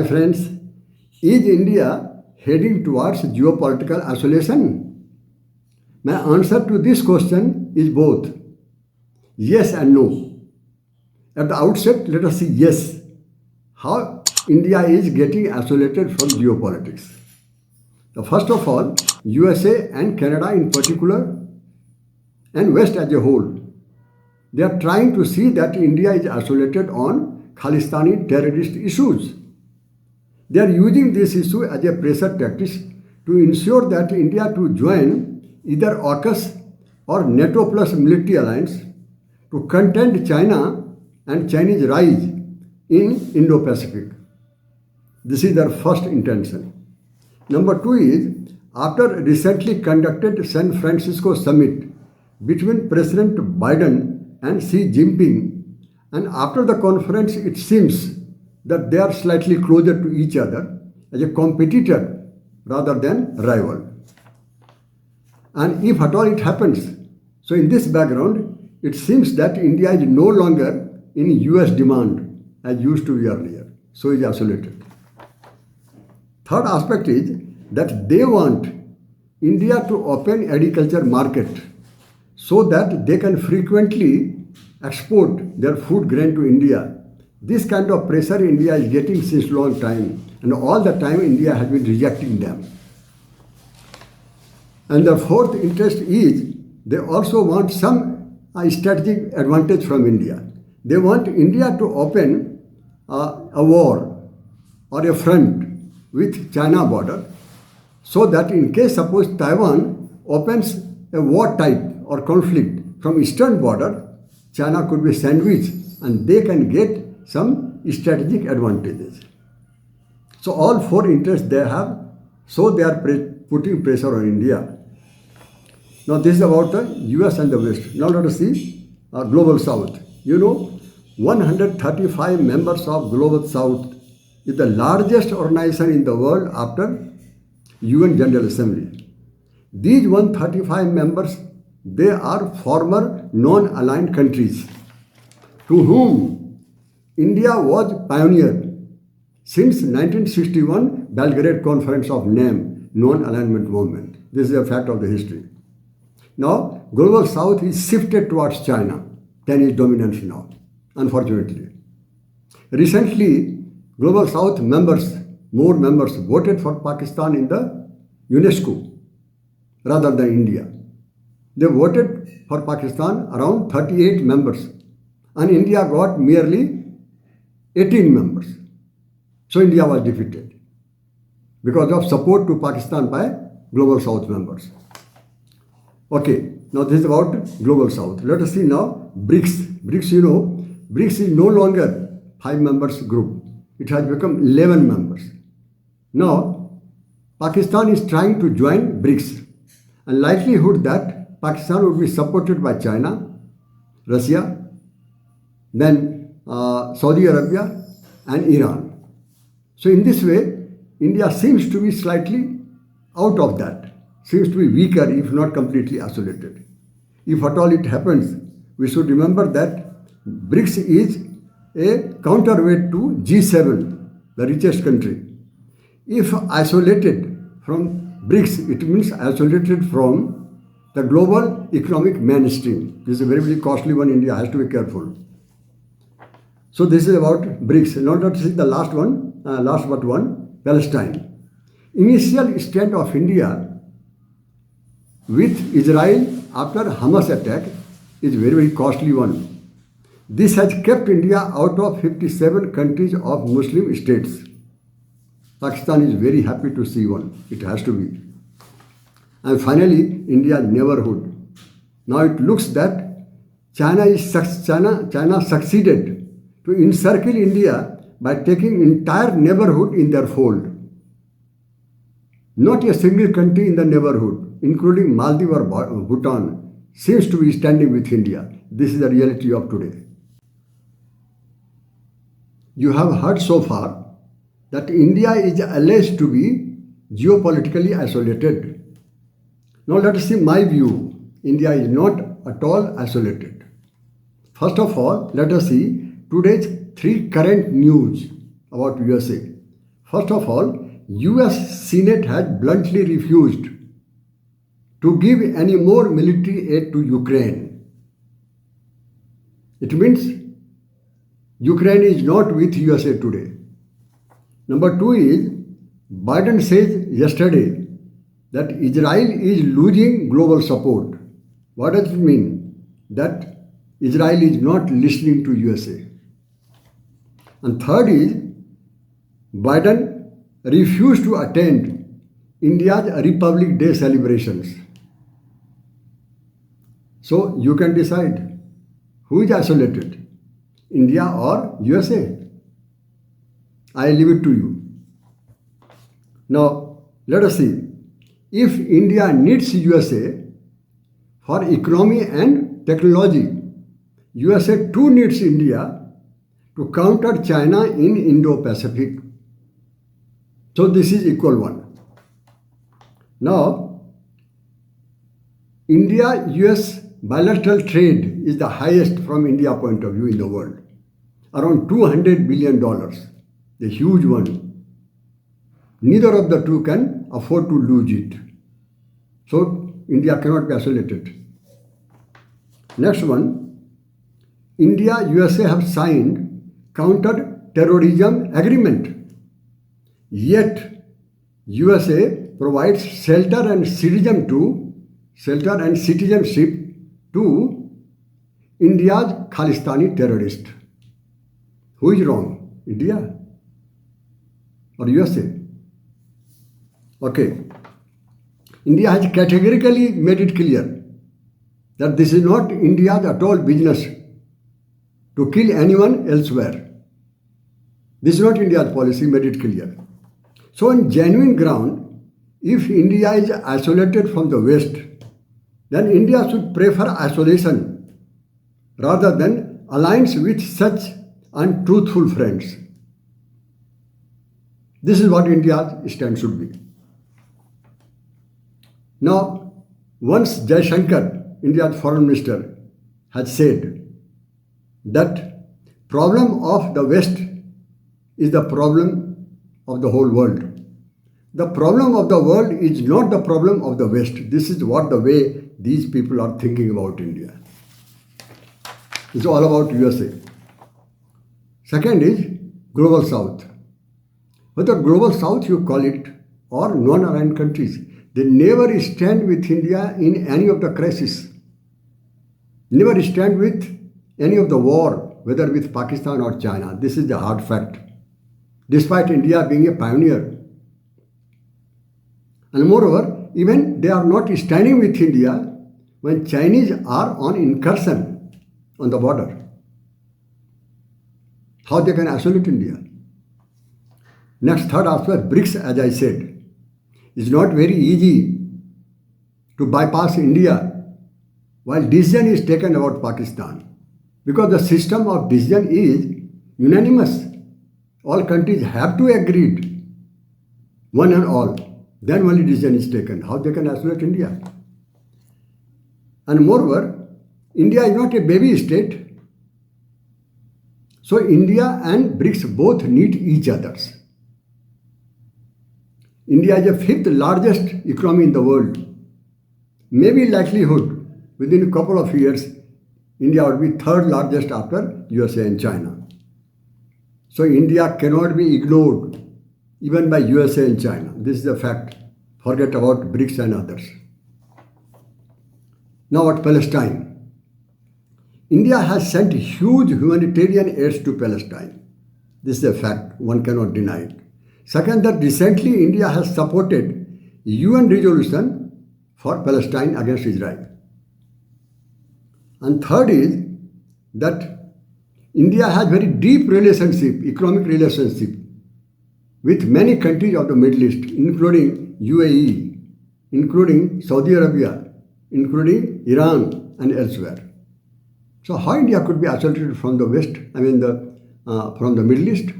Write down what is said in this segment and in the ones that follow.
My friends, is India heading towards geopolitical isolation? My answer to this question is both yes and no. At the outset, let us see yes, how India is getting isolated from geopolitics. First of all, USA and Canada in particular, and West as a whole, they are trying to see that India is isolated on Khalistani terrorist issues. They are using this issue as a pressure tactic to ensure that India to join either AUKUS or NATO plus military alliance to contend China and Chinese rise in Indo-Pacific. This is their first intention. Number two is, after recently conducted San Francisco summit between President Biden and Xi Jinping, and after the conference it seems that they are slightly closer to each other as a competitor rather than rival. And if at all it happens, so in this background, it seems that India is no longer in US demand as used to be earlier, so is isolated. Third aspect is that they want India to open agriculture market so that they can frequently export their food grain to India. This kind of pressure India is getting since long time, and all the time India has been rejecting them. And the fourth interest is they also want some strategic advantage from India. They want India to open a war or a front with China border, so that in case suppose Taiwan opens a war type or conflict from eastern border, China could be sandwiched and they can get some strategic advantages. So all four interests they have, so they are putting pressure on India. Now this is about the US and the West. Now let us see Global South. 135 members of Global South is the largest organization in the world after UN General Assembly. These 135 members, they are former non-aligned countries to whom India was pioneer since 1961 Belgrade Conference of NAM, Non-Alignment Movement. This is a fact of the history. Now, Global South is shifted towards China, Chinese dominance now, unfortunately. Recently, Global South members, more members, voted for Pakistan in the UNESCO rather than India. They voted for Pakistan around 38 members, and India got merely 18 members. So India was defeated because of support to Pakistan by Global South members. Okay, now this is about Global South. Let us see now BRICS. BRICS is no longer 5 members group. It has become 11 members. Now, Pakistan is trying to join BRICS, and likelihood that Pakistan would be supported by China, Russia, then Saudi Arabia and Iran. So in this way, India seems to be slightly out of that, seems to be weaker if not completely isolated. If at all it happens, we should remember that BRICS is a counterweight to G7, the richest country. If isolated from BRICS, it means isolated from the global economic mainstream. This is a very, very costly one. India has to be careful. So this is about BRICS. Now let us see the last but one, Palestine. Initial stand of India with Israel after Hamas attack is very, very costly one. This has kept India out of 57 countries of Muslim states. Pakistan is very happy to see one. It has to be. And finally, India's neighborhood. Now it looks that China succeeded to encircle India by taking entire neighborhood in their fold. Not a single country in the neighborhood, including Maldives or Bhutan, seems to be standing with India. This is the reality of today. You have heard so far that India is alleged to be geopolitically isolated. Now let us see my view. India is not at all isolated. First of all, let us see today's 3 current news about USA. First of all, US Senate has bluntly refused to give any more military aid to Ukraine. It means Ukraine is not with USA today. Number two is Biden says yesterday that Israel is losing global support. What does it mean? That Israel is not listening to USA. And third is Biden refused to attend India's Republic Day celebrations. So you can decide who is isolated, India or USA. I leave it to you. Now let us see. If India needs USA for economy and technology, USA too needs India to counter China in Indo-Pacific. So this is equal one. Now, India-US bilateral trade is the highest from India point of view in the world. Around $200 billion, the huge one. Neither of the two can afford to lose it. So India cannot be isolated. Next one, India-USA have signed counter-terrorism agreement. Yet, USA provides shelter and citizenship to India's Khalistani terrorist. Who is wrong? India or USA? Okay. India has categorically made it clear that this is not India's at all business to kill anyone elsewhere. This is not India's policy, made it clear. So on genuine ground, if India is isolated from the West, then India should prefer isolation rather than alliance with such untruthful friends. This is what India's stand should be. Now, once Jaishankar, India's foreign minister, had said that problem of the West is the problem of the whole world. The problem of the world is not the problem of the West. This is what the way these people are thinking about India. It's all about USA. Second is Global South. Whether Global South you call it or non-aligned countries, they never stand with India in any of the crises. Never stand with any of the war, whether with Pakistan or China. This is the hard fact. Despite India being a pioneer. And moreover, even they are not standing with India when Chinese are on incursion on the border. How they can isolate India? Next, third aspect, BRICS, as I said, is not very easy to bypass India while decision is taken about Pakistan. Because the system of decision is unanimous. All countries have to agree, one and all. Then only decision is taken. How they can isolate India? And moreover, India is not a baby state. So India and BRICS both need each other. India is the fifth largest economy in the world. Maybe likelihood within a couple of years, India would be third largest after USA and China. So India cannot be ignored even by USA and China. This is a fact. Forget about BRICS and others. Now at Palestine. India has sent huge humanitarian aids to Palestine. This is a fact. One cannot deny it. Second, that recently India has supported UN resolution for Palestine against Israel. And third is that India has very deep relationship, economic relationship with many countries of the Middle East, including UAE, including Saudi Arabia, including Iran and elsewhere. So how India could be isolated from the West, from the Middle East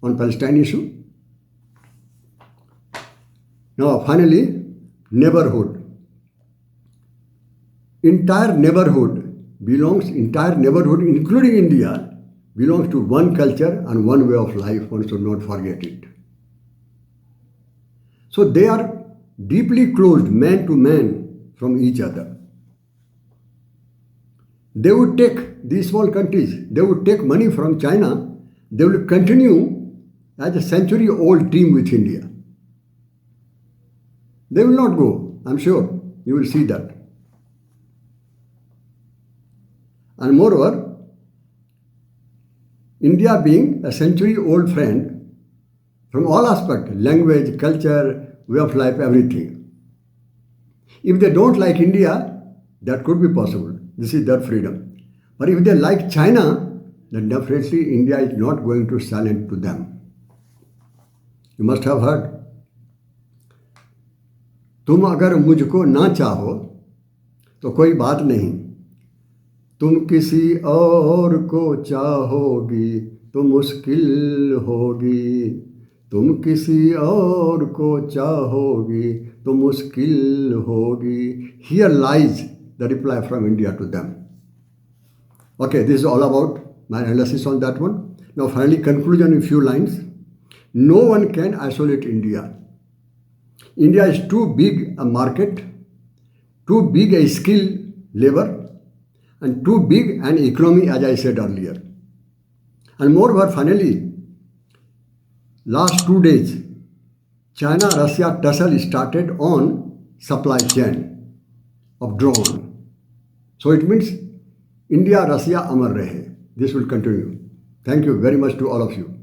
on Palestine issue? Now finally, neighborhood. Entire neighborhood, including India, belongs to one culture and one way of life. One should not forget it. So they are deeply closed man to man from each other. They would take, these small countries, they would take money from China, they will continue as a century old team with India. They will not go, I'm sure. You will see that. And moreover, India being a century old friend from all aspects, language, culture, way of life, everything. If they don't like India, that could be possible. This is their freedom. But if they like China, then definitely India is not going to silent to them. You must have heard. तुम अगर मुझको ना चाहो तो कोई बात नहीं, तुम किसी और को चाहोगी तो मुश्किल होगी, तुम किसी और को चाहोगी तो मुश्किल होगी. Here lies the reply from India to them. Okay, this is all about my analysis on that one. Now finally, conclusion in few lines. No one can isolate India. India is too big a market, too big a skill labor, and too big an economy, as I said earlier. And moreover, finally, last 2 days, China-Russia tussle started on supply chain of drone. So it means India-Russia amar rahe. This will continue. Thank you very much to all of you.